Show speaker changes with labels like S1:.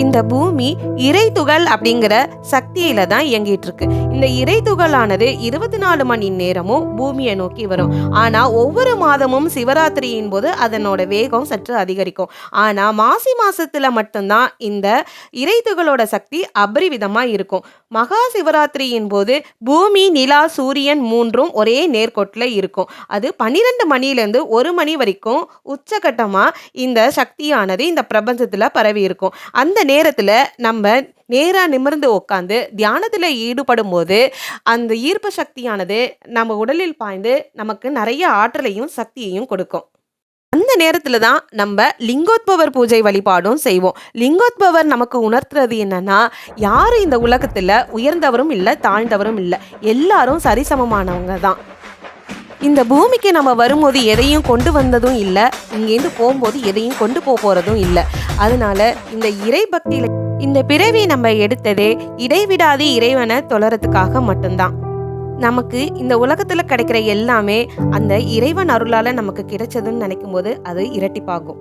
S1: இந்த பூமி இறைத்துகள் அப்படிங்கிற சக்தியில தான் இயங்கிட்டு இருக்கு. இந்த இறைத்துகளானது 24 மணி நேரமும் பூமியை நோக்கி வரும். ஆனா ஒவ்வொரு மாதமும் சிவராத்திரியின் போது அதனோட வேகம் சற்று அதிகரிக்கும். ஆனா மாசி மாசத்துல மட்டும்தான் இந்த இறைத்துகளோட சக்தி அபரிவிதமா இருக்கும். மகா சிவராத்திரியின் போது பூமி, நிலா, சூரியன் மூன்றும் ஒரே நேர்கோட்டில் இருக்கும். அது 12 மணிலேருந்து 1 மணி வரைக்கும் உச்சகட்டமா இந்த சக்தியானது இந்த பிரபஞ்சத்துல பரவி இருக்கும். அந்த நேரத்துல நம்ம நேரா நிமிர்ந்து உட்காந்து தியானத்துல ஈடுபடும் போது அந்த ஈர்ப்பு சக்தியானது நம்ம உடலில் பாய்ந்து நமக்கு நிறைய ஆற்றலையும் சக்தியையும் கொடுக்கும். அந்த நேரத்துல தான் நம்ம லிங்கோத்பவர் பூஜை வழிபாடும் செய்வோம். லிங்கோத்பவர் நமக்கு உணர்த்துறது என்னன்னா, யாரும் இந்த உலகத்துல உயர்ந்தவரும் இல்லை, தாழ்ந்தவரும் இல்லை, எல்லாரும் சரிசமமானவங்க தான். இந்த பூமிக்கு நம்ம வரும்போது எதையும் கொண்டு வந்ததும் இல்லை, இங்கேருந்து போகும்போது எதையும் கொண்டு போகிறதும் இல்லை. அதனால இந்த இறை பக்தியில இந்த பிறவி நம்ம எடுத்ததே இடைவிடாது இறைவனை தொழறதுக்காக மட்டும்தான். நமக்கு இந்த உலகத்துல கிடைக்கிற எல்லாமே அந்த இறைவன் அருளால நமக்கு கிடைச்சதுன்னு நினைக்கும் போது அது இரட்டிப்பாகும்.